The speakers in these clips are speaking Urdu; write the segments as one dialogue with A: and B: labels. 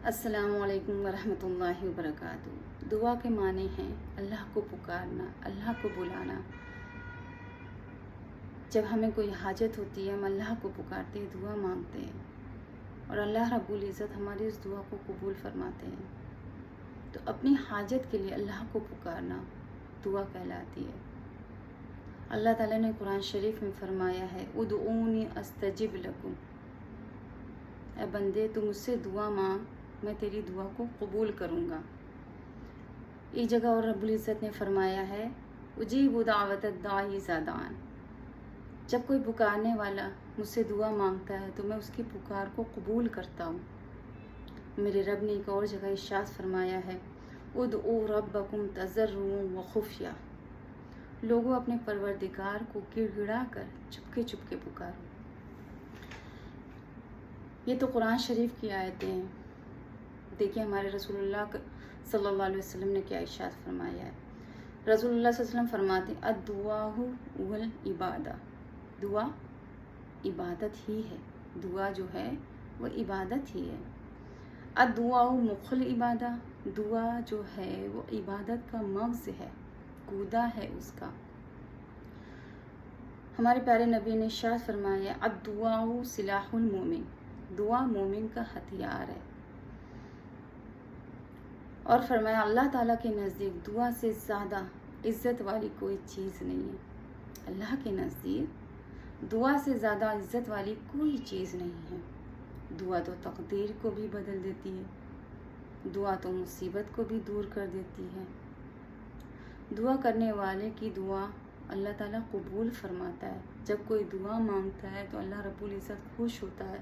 A: السلام علیکم ورحمۃ اللہ وبرکاتہ۔ دعا کے معنی ہیں اللہ کو پکارنا، اللہ کو بلانا۔ جب ہمیں کوئی حاجت ہوتی ہے ہم اللہ کو پکارتے ہیں، دعا مانگتے ہیں اور اللہ رب العزت ہماری اس دعا کو قبول فرماتے ہیں۔ تو اپنی حاجت کے لیے اللہ کو پکارنا دعا کہلاتی ہے۔ اللہ تعالیٰ نے قرآن شریف میں فرمایا ہے ادعونی استجب لکم، اے بندے تو مجھ سے دعا مانگ، میں تیری دعا کو قبول کروں گا۔ ایک جگہ اور رب العزت نے فرمایا ہے اجیب دعوت الداعی اذا دعان، جب کوئی پکارنے والا مجھ سے دعا مانگتا ہے تو میں اس کی پکار کو قبول کرتا ہوں۔ میرے رب نے ایک اور جگہ ارشاد فرمایا ہے ادعوا ربکم تضرعا وخفیا، لوگوں اپنے پروردگار کو گڑ گڑا کر چپکے چپکے پکارو۔ یہ تو قرآن شریف کی آیتیں ہیں۔ دیکھیں ہمارے رسول اللہ صلی اللہ علیہ وسلم نے کیا ارشاد فرمایا ہے۔ رسول اللہ صلی اللہ علیہ وسلم فرماتے ہیں الدعاء والعبادہ، دعا عبادت ہی ہے، دعا جو ہے وہ عبادت ہی ہے۔ الدعاء مخ العبادہ، دعا جو ہے وہ عبادت کا مغز ہے، گودا ہے اس کا۔ ہمارے پیارے نبی نے ارشاد فرمایا الدعاء سلاح المومن، دعا مومن کا ہتھیار ہے۔ اور فرمایا اللہ تعالیٰ کے نزدیک دعا سے زیادہ عزت والی کوئی چیز نہیں ہے۔ اللہ کے نزدیک دعا سے زیادہ عزت والی کوئی چیز نہیں ہے۔ دعا تو تقدیر کو بھی بدل دیتی ہے، دعا تو مصیبت کو بھی دور کر دیتی ہے۔ دعا کرنے والے کی دعا اللہ تعالیٰ قبول فرماتا ہے۔ جب کوئی دعا مانگتا ہے تو اللہ رب العزت خوش ہوتا ہے،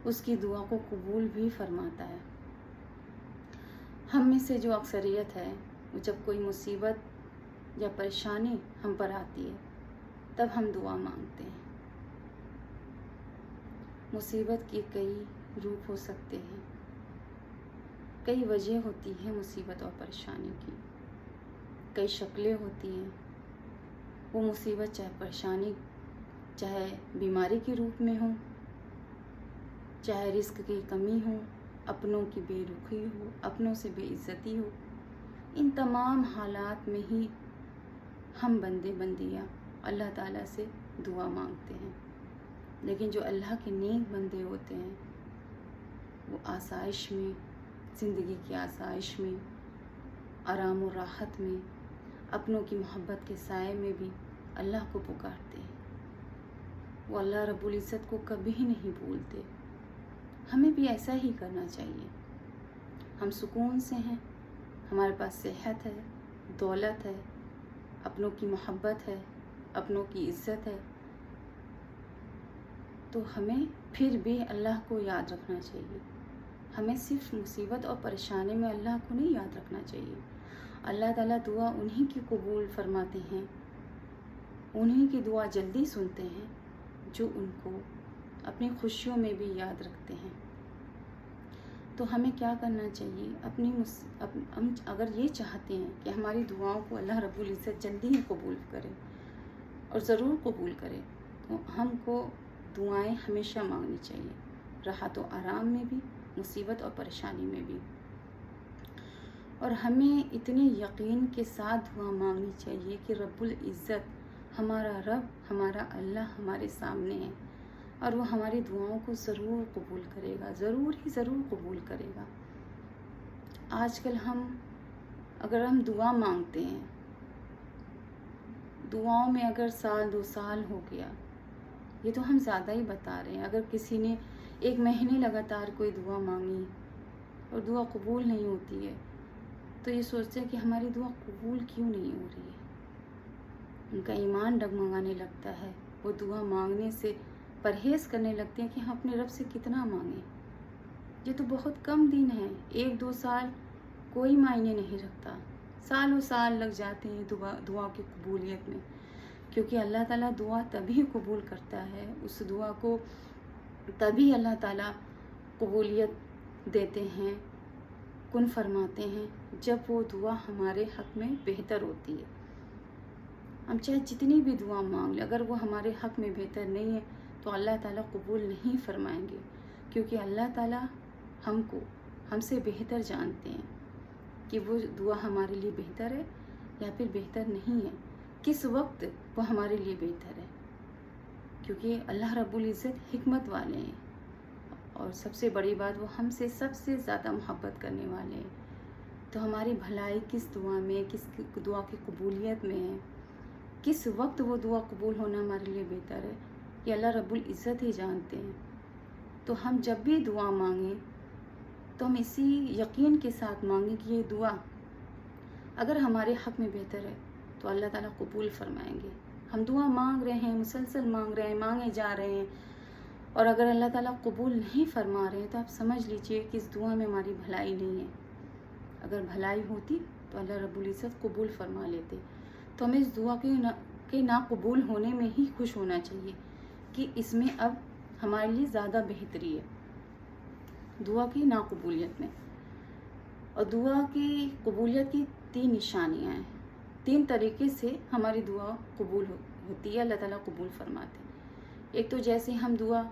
A: اس کی دعا کو قبول بھی فرماتا ہے۔ ہم میں سے جو اکثریت ہے وہ جب کوئی مصیبت یا پریشانی ہم پر آتی ہے تب ہم دعا مانگتے ہیں۔ مصیبت کے کئی روپ ہو سکتے ہیں، کئی وجہ ہوتی ہیں مصیبت اور پریشانی کی، کئی شکلیں ہوتی ہیں۔ وہ مصیبت چاہے پریشانی چاہے بیماری کے روپ میں ہو، چاہے رزق کی کمی ہو، اپنوں کی بے رخی ہو، اپنوں سے بے عزتی ہو، ان تمام حالات میں ہی ہم بندے بندیاں اللہ تعالیٰ سے دعا مانگتے ہیں۔ لیکن جو اللہ کے نیک بندے ہوتے ہیں وہ آسائش میں، زندگی کی آسائش میں، آرام و راحت میں، اپنوں کی محبت کے سائے میں بھی اللہ کو پکارتے ہیں۔ وہ اللہ رب العزت کو کبھی نہیں بھولتے۔ ہمیں بھی ایسا ہی کرنا چاہیے۔ ہم سکون سے ہیں، ہمارے پاس صحت ہے، دولت ہے، اپنوں کی محبت ہے، اپنوں کی عزت ہے، تو ہمیں پھر بھی اللہ کو یاد رکھنا چاہیے۔ ہمیں صرف مصیبت اور پریشانی میں اللہ کو نہیں یاد رکھنا چاہیے۔ اللہ تعالیٰ دعا انہی کی قبول فرماتے ہیں، انہی کی دعا جلدی سنتے ہیں جو ان کو اپنی خوشیوں میں بھی یاد رکھتے ہیں۔ تو ہمیں کیا کرنا چاہیے؟ ہم اگر یہ چاہتے ہیں کہ ہماری دعاؤں کو اللہ رب العزت جلدی ہی قبول کرے اور ضرور قبول کرے، تو ہم کو دعائیں ہمیشہ مانگنی چاہیے، راحت و آرام میں بھی، مصیبت اور پریشانی میں بھی۔ اور ہمیں اتنے یقین کے ساتھ دعا مانگنی چاہیے کہ رب العزت ہمارا رب، ہمارا اللہ ہمارے سامنے ہے اور وہ ہماری دعاؤں کو ضرور قبول کرے گا، ضرور ہی ضرور قبول کرے گا۔ آج کل اگر ہم دعا مانگتے ہیں، دعاؤں میں اگر سال 2 سال ہو گیا، یہ تو ہم زیادہ ہی بتا رہے ہیں۔ اگر کسی نے 1 مہینے لگاتار کوئی دعا مانگی اور دعا قبول نہیں ہوتی ہے تو یہ سوچتے ہیں کہ ہماری دعا قبول کیوں نہیں ہو رہی ہے۔ ان کا ایمان ڈگمگانے لگتا ہے، وہ دعا مانگنے سے پرہیز کرنے لگتے ہیں کہ ہم اپنے رب سے کتنا مانگیں۔ یہ تو بہت کم دن ہیں، 1-2 سال کوئی معنی نہیں رکھتا، سالوں سال لگ جاتے ہیں دعا کی قبولیت میں، کیونکہ اللہ تعالیٰ دعا تبھی قبول کرتا ہے، اس دعا کو تبھی اللہ تعالیٰ قبولیت دیتے ہیں، کن فرماتے ہیں جب وہ دعا ہمارے حق میں بہتر ہوتی ہے۔ ہم چاہے جتنی بھی دعا مانگ لیں، اگر وہ ہمارے حق میں بہتر نہیں ہے تو اللہ تعالیٰ قبول نہیں فرمائیں گے، کیونکہ اللہ تعالیٰ ہم کو ہم سے بہتر جانتے ہیں کہ وہ دعا ہمارے لیے بہتر ہے یا پھر بہتر نہیں ہے، کس وقت وہ ہمارے لیے بہتر ہے، کیونکہ اللہ رب العزت حکمت والے ہیں، اور سب سے بڑی بات وہ ہم سے سب سے زیادہ محبت کرنے والے ہیں۔ تو ہماری بھلائی کس دعا میں، کس دعا کی قبولیت میں ہے، کس وقت وہ دعا قبول ہونا ہمارے لیے بہتر ہے، یہ اللہ رب العزت ہی جانتے ہیں۔ تو ہم جب بھی دعا مانگیں تو ہم اسی یقین کے ساتھ مانگیں کہ یہ دعا اگر ہمارے حق میں بہتر ہے تو اللہ تعالیٰ قبول فرمائیں گے۔ ہم دعا مانگ رہے ہیں، مسلسل مانگ رہے ہیں، مانگے جا رہے ہیں، اور اگر اللہ تعالیٰ قبول نہیں فرما رہے ہیں تو آپ سمجھ لیجئے کہ اس دعا میں ہماری بھلائی نہیں ہے۔ اگر بھلائی ہوتی تو اللہ رب العزت قبول فرما لیتے۔ تو ہمیں اس دعا کے ناقبول ہونے میں ہی خوش ہونا چاہیے کہ اس میں اب ہمارے لیے زیادہ بہتری ہے، دعا کی ناقبولیت میں۔ اور دعا کی قبولیت کی 3 نشانیاں ہیں، 3 طریقے سے ہماری دعا قبول ہوتی ہے، اللہ تعالیٰ قبول فرماتے ہیں۔ ایک تو جیسے ہم دعا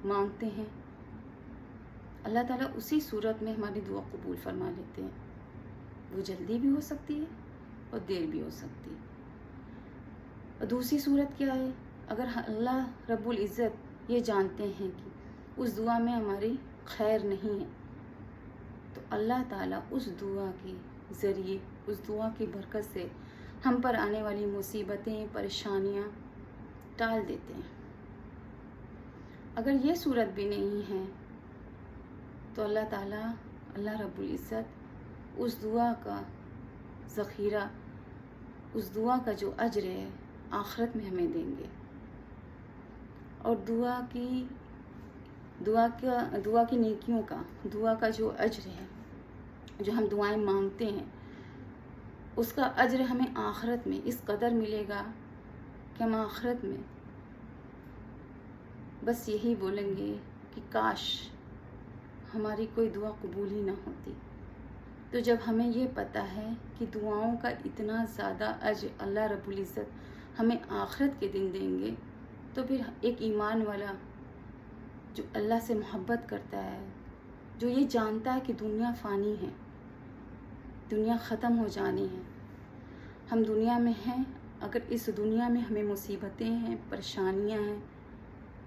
A: مانگتے ہیں، اللہ تعالیٰ اسی صورت میں ہماری دعا قبول فرما لیتے ہیں۔ وہ جلدی بھی ہو سکتی ہے اور دیر بھی ہو سکتی ہے۔ اور دوسری صورت کیا ہے؟ اگر اللہ رب العزت یہ جانتے ہیں کہ اس دعا میں ہماری خیر نہیں ہے تو اللہ تعالیٰ اس دعا کے ذریعے، اس دعا کی برکت سے ہم پر آنے والی مصیبتیں، پریشانیاں ٹال دیتے ہیں۔ اگر یہ صورت بھی نہیں ہے تو اللہ تعالیٰ، اللہ رب العزت اس دعا کا ذخیرہ، اس دعا کا جو اجر ہے آخرت میں ہمیں دیں گے۔ اور دعا کی نیکیوں کا، دعا کا جو اجر ہے، جو ہم دعائیں مانگتے ہیں، اس کا اجر ہمیں آخرت میں اس قدر ملے گا کہ ہم آخرت میں بس یہی بولیں گے کہ کاش ہماری کوئی دعا قبول ہی نہ ہوتی۔ تو جب ہمیں یہ پتہ ہے کہ دعاؤں کا اتنا زیادہ اجر اللہ رب العزت ہمیں آخرت کے دن دیں گے، تو پھر ایک ایمان والا جو اللہ سے محبت کرتا ہے، جو یہ جانتا ہے کہ دنیا فانی ہے، دنیا ختم ہو جانی ہے، ہم دنیا میں ہیں، اگر اس دنیا میں ہمیں مصیبتیں ہیں، پریشانیاں ہیں،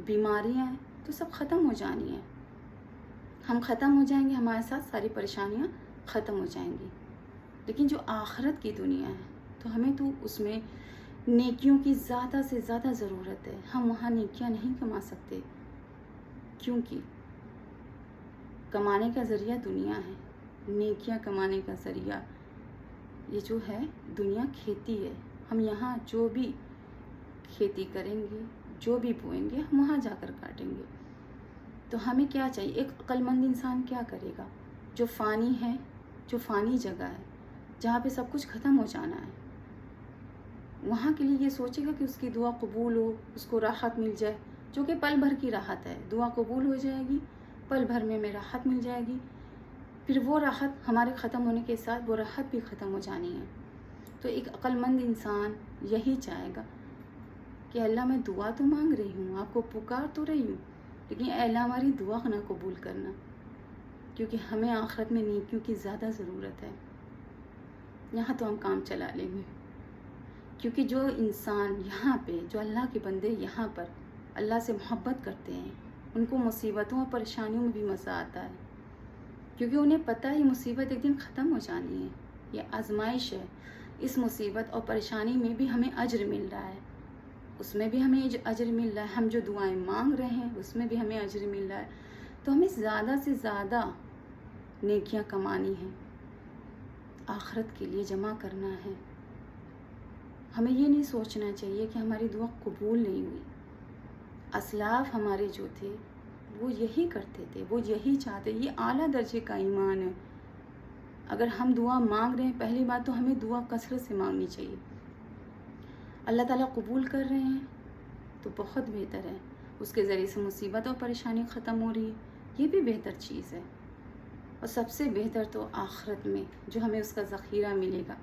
A: بیماریاں ہیں، تو سب ختم ہو جانی ہیں۔ ہم ختم ہو جائیں گے، ہمارے ساتھ ساری پریشانیاں ختم ہو جائیں گی۔ لیکن جو آخرت کی دنیا ہے تو ہمیں تو اس میں نیکیوں کی زیادہ سے زیادہ ضرورت ہے۔ ہم وہاں نیکیاں نہیں کما سکتے، کیونکہ کمانے کا ذریعہ دنیا ہے، نیکیاں کمانے کا ذریعہ یہ جو ہے دنیا کھیتی ہے۔ ہم یہاں جو بھی کھیتی کریں گے، جو بھی بوئیں گے، ہم وہاں جا کر کاٹیں گے۔ تو ہمیں کیا چاہیے؟ ایک عقل مند انسان کیا کرے گا؟ جو فانی ہے، جو فانی جگہ ہے، جہاں پہ سب کچھ ختم ہو جانا ہے، وہاں کے لیے یہ سوچے گا کہ اس کی دعا قبول ہو، اس کو راحت مل جائے، جو کہ پل بھر کی راحت ہے۔ دعا قبول ہو جائے گی، پل بھر میں ہمیں راحت مل جائے گی، پھر وہ راحت ہمارے ختم ہونے کے ساتھ وہ راحت بھی ختم ہو جانی ہے۔ تو ایک عقل مند انسان یہی چاہے گا کہ اللہ میں دعا تو مانگ رہی ہوں، آپ کو پکار تو رہی ہوں، لیکن اے اللہ ہماری دعا نہ قبول کرنا، کیونکہ ہمیں آخرت میں نیکیوں کی زیادہ ضرورت ہے۔ یہاں تو ہم کام چلا لیں گے، کیونکہ جو انسان یہاں پہ، جو اللہ کے بندے یہاں پر اللہ سے محبت کرتے ہیں، ان کو مصیبتوں اور پریشانیوں میں بھی مزہ آتا ہے، کیونکہ انہیں پتہ ہے یہ مصیبت ایک دن ختم ہو جانی ہے، یہ آزمائش ہے۔ اس مصیبت اور پریشانی میں بھی ہمیں اجر مل رہا ہے، اس میں بھی ہمیں اجر مل رہا ہے، ہم جو دعائیں مانگ رہے ہیں اس میں بھی ہمیں اجر مل رہا ہے۔ تو ہمیں زیادہ سے زیادہ نیکیاں کمانی ہیں، آخرت کے لیے جمع کرنا ہے۔ ہمیں یہ نہیں سوچنا چاہیے کہ ہماری دعا قبول نہیں ہوئی۔ اسلاف ہمارے جو تھے وہ یہی کرتے تھے، وہ یہی چاہتے، یہ اعلیٰ درجے کا ایمان ہے۔ اگر ہم دعا مانگ رہے ہیں، پہلی بات تو ہمیں دعا کثرت سے مانگنی چاہیے۔ اللہ تعالیٰ قبول کر رہے ہیں تو بہت بہتر ہے، اس کے ذریعے سے مصیبت اور پریشانی ختم ہو رہی ہے، یہ بھی بہتر چیز ہے۔ اور سب سے بہتر تو آخرت میں جو ہمیں اس کا ذخیرہ ملے گا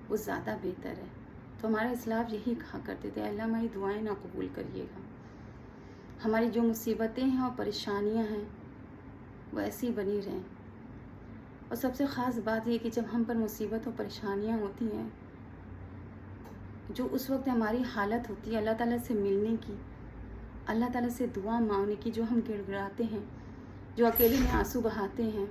A: وہ زیادہ بہتر ہے۔ تو ہمارے اسلاف یہی کہا کرتے تھے، اللہ ہماری دعائیں نہ قبول کریے گا، ہماری جو مصیبتیں ہیں اور پریشانیاں ہیں وہ ایسی بنی رہیں، اور سب سے خاص بات یہ کہ جب ہم پر مصیبت اور پریشانیاں ہوتی ہیں، جو اس وقت ہماری حالت ہوتی ہے اللہ تعالیٰ سے ملنے کی، اللہ تعالیٰ سے دعا مانگنے کی، جو ہم گڑ گڑاتے ہیں، جو اکیلے میں آنسو بہاتے ہیں،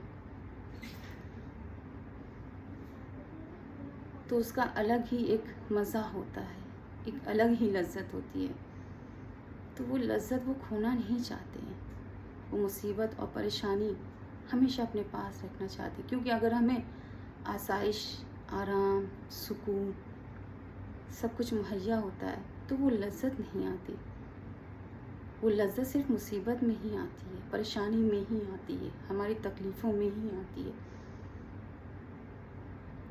A: تو اس کا الگ ہی ایک مزہ ہوتا ہے، ایک الگ ہی لذت ہوتی ہے. تو وہ لذت وہ کھونا نہیں چاہتے ہیں. وہ مصیبت اور پریشانی ہمیشہ اپنے پاس رکھنا چاہتے ہیں، کیونکہ اگر ہمیں آسائش، آرام، سکون سب کچھ مہیا ہوتا ہے تو وہ لذت نہیں آتی. وہ لذت صرف مصیبت میں ہی آتی ہے، پریشانی میں ہی آتی ہے، ہماری تکلیفوں میں ہی آتی ہے.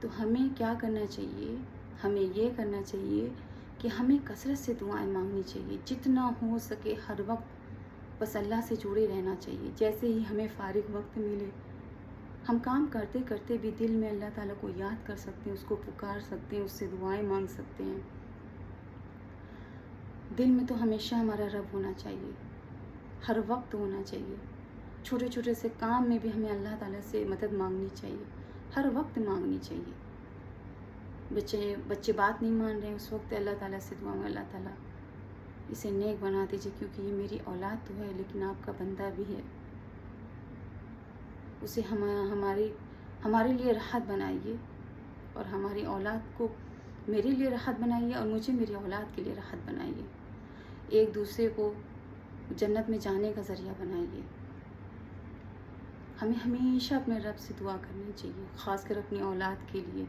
A: تو ہمیں کیا کرنا چاہیے؟ ہمیں یہ کرنا چاہیے کہ ہمیں کثرت سے دعائیں مانگنی چاہیے، جتنا ہو سکے ہر وقت بس اللہ سے جڑے رہنا چاہیے. جیسے ہی ہمیں فارغ وقت ملے، ہم کام کرتے کرتے بھی دل میں اللہ تعالیٰ کو یاد کر سکتے ہیں، اس کو پکار سکتے ہیں، اس سے دعائیں مانگ سکتے ہیں. دل میں تو ہمیشہ ہمارا رب ہونا چاہیے، ہر وقت ہونا چاہیے. چھوٹے چھوٹے سے کام میں بھی ہمیں اللہ تعالیٰ سے مدد مانگنی چاہیے، ہر وقت مانگنی چاہیے. بچے بات نہیں مان رہے ہیں، اس وقت اللہ تعالیٰ سے دعا میں اللہ تعالیٰ اسے نیک بنا دیجیے، کیونکہ یہ میری اولاد تو ہے لیکن آپ کا بندہ بھی ہے. اسے ہمارے لیے راحت بنائیے، اور ہماری اولاد کو میرے لیے راحت بنائیے، اور مجھے میری اولاد کے لیے راحت بنائیے. ایک دوسرے کو جنت میں جانے کا ذریعہ بنائیے. ہمیں ہمیشہ اپنے رب سے دعا کرنی چاہیے، خاص کر اپنی اولاد کے لیے،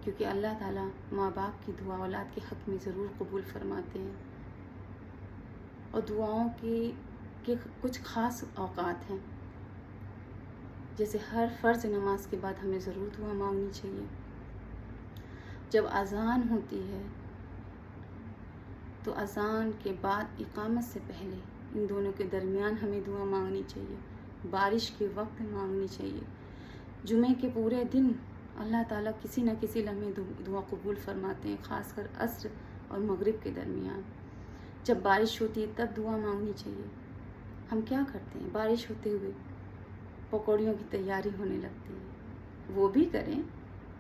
A: کیونکہ اللہ تعالیٰ ماں باپ کی دعا اولاد کے حق میں ضرور قبول فرماتے ہیں. اور دعاؤں کے کچھ خاص اوقات ہیں، جیسے ہر فرض نماز کے بعد ہمیں ضرور دعا مانگنی چاہیے. جب اذان ہوتی ہے تو اذان کے بعد اقامت سے پہلے ان دونوں کے درمیان ہمیں دعا مانگنی چاہیے. بارش کے وقت مانگنی چاہیے. جمعے کے پورے دن اللہ تعالیٰ کسی نہ کسی لمحے دعا قبول فرماتے ہیں، خاص کر عصر اور مغرب کے درمیان. جب بارش ہوتی ہے تب دعا مانگنی چاہیے. ہم کیا کرتے ہیں؟ بارش ہوتے ہوئے پکوڑیوں کی تیاری ہونے لگتی ہے. وہ بھی کریں،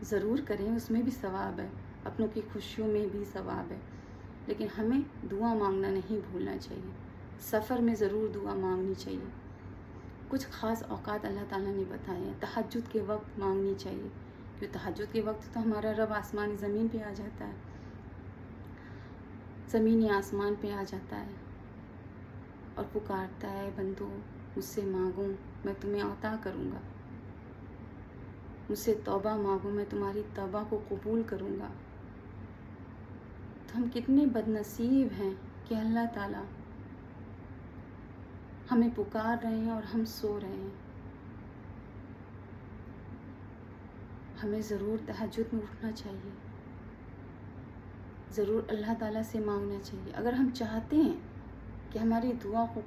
A: ضرور کریں، اس میں بھی ثواب ہے، اپنوں کی خوشیوں میں بھی ثواب ہے، لیکن ہمیں دعا مانگنا نہیں بھولنا چاہیے. سفر میں ضرور دعا مانگنی چاہیے. کچھ خاص اوقات اللہ تعالیٰ نے بتائے ہیں. تہجد کے وقت مانگنی چاہیے، کیونکہ تہجد کے وقت تو ہمارا رب آسمان زمین پہ آ جاتا ہے، زمینی آسمان پہ آ جاتا ہے اور پکارتا ہے، بندو مجھ سے مانگوں میں تمہیں عطا کروں گا، مجھ سے توبہ مانگو میں تمہاری توبہ کو قبول کروں گا. تو ہم کتنے بد نصیب ہیں کہ اللہ تعالیٰ ہمیں پکار رہے ہیں اور ہم سو رہے ہیں. ہمیں ضرور تہجد میں اٹھنا چاہیے، ضرور اللہ تعالیٰ سے مانگنا چاہیے. اگر ہم چاہتے ہیں کہ ہماری دعا کو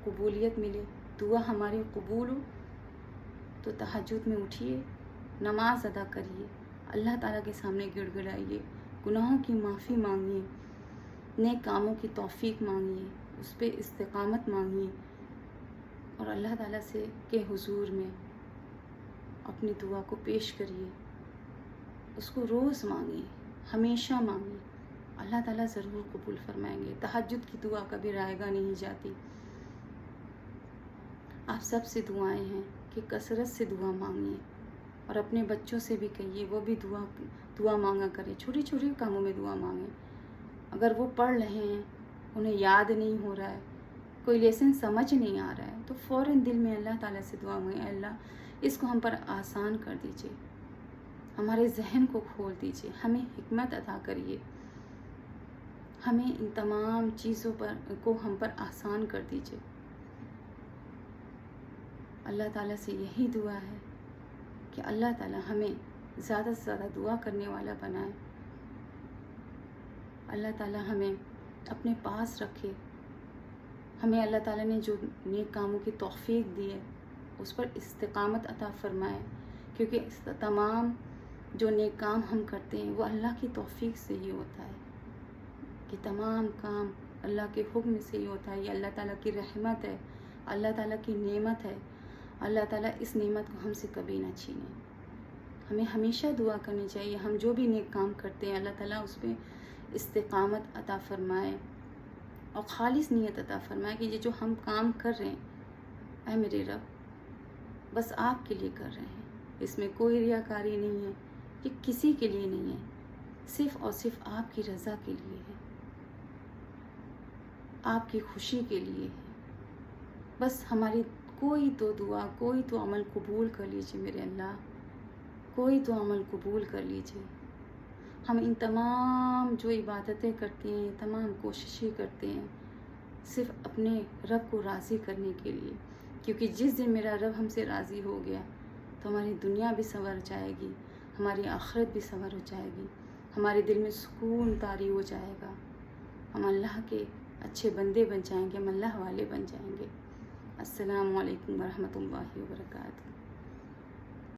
A: قبولیت ملے، دعا ہماری قبول ہو، تو تہجد میں اٹھیے، نماز ادا کریے، اللہ تعالیٰ کے سامنے گڑ گڑائیے، گناہوں کی معافی مانگیے، نیک کاموں کی توفیق مانگیے، اس پہ استقامت مانگیے، اور اللہ تعالیٰ سے کے حضور میں اپنی دعا کو پیش کریے. اس کو روز مانگیے، ہمیشہ مانگیے، اللہ تعالیٰ ضرور قبول فرمائیں گے. تہجد کی دعا کبھی رائے گا نہیں جاتی. آپ سب سے دعائیں ہیں کہ کثرت سے دعا مانگیے، اور اپنے بچوں سے بھی کہیے وہ بھی دعا مانگا کریں. چھوٹی چھوٹی کاموں میں دعا مانگیں. اگر وہ پڑھ رہے ہیں، انہیں یاد نہیں ہو رہا ہے، کوئی لیسن سمجھ نہیں آ رہا ہے، تو فوراً دل میں اللہ تعالیٰ سے دعا مانگیں، اللہ اس کو ہم پر آسان کر دیجیے، ہمارے ذہن کو کھول دیجیے، ہمیں حکمت عطا کریے، ہمیں ان تمام چیزوں کو ہم پر آسان کر دیجیے. اللہ تعالیٰ سے یہی دعا ہے کہ اللہ تعالیٰ ہمیں زیادہ سے زیادہ دعا کرنے والا بنائے. اللہ تعالیٰ ہمیں اپنے پاس رکھے. ہمیں اللہ تعالیٰ نے جو نیک کاموں کی توفیق دی ہے اس پر استقامت عطا فرمائے، کیونکہ تمام جو نیک کام ہم کرتے ہیں وہ اللہ کی توفیق سے ہی ہوتا ہے. کہ تمام کام اللہ کے حکم سے ہی ہوتا ہے. یہ اللہ تعالیٰ کی رحمت ہے، اللہ تعالیٰ کی نعمت ہے. اللہ تعالیٰ اس نعمت کو ہم سے کبھی نہ چھینے. ہمیں ہمیشہ دعا کرنی چاہیے. ہم جو بھی نیک کام کرتے ہیں اللہ تعالیٰ اس پہ استقامت عطا فرمائے اور خالص نیت عطا فرمائے کہ یہ جو ہم کام کر رہے ہیں اے میرے رب بس آپ کے لیے کر رہے ہیں. اس میں کوئی ریاکاری نہیں ہے, یہ کسی کے لیے نہیں ہے, صرف اور صرف آپ کی رضا کے لیے ہے, آپ کی خوشی کے لیے ہے. بس ہماری کوئی تو دعا, کوئی تو عمل قبول کر لیجیے میرے اللہ, کوئی تو عمل قبول کر لیجیے. ہم ان تمام جو عبادتیں کرتے ہیں, تمام کوششیں کرتے ہیں صرف اپنے رب کو راضی کرنے کے لیے, کیونکہ جس دن میرا رب ہم سے راضی ہو گیا تو ہماری دنیا بھی سنور جائے گی, ہماری آخرت بھی سنور ہو جائے گی, ہمارے دل میں سکون طاری ہو جائے گا, ہم اللہ کے اچھے بندے بن جائیں گے, ہم اللہ والے بن جائیں گے. السلام علیکم ورحمۃ اللہ وبرکاتہ.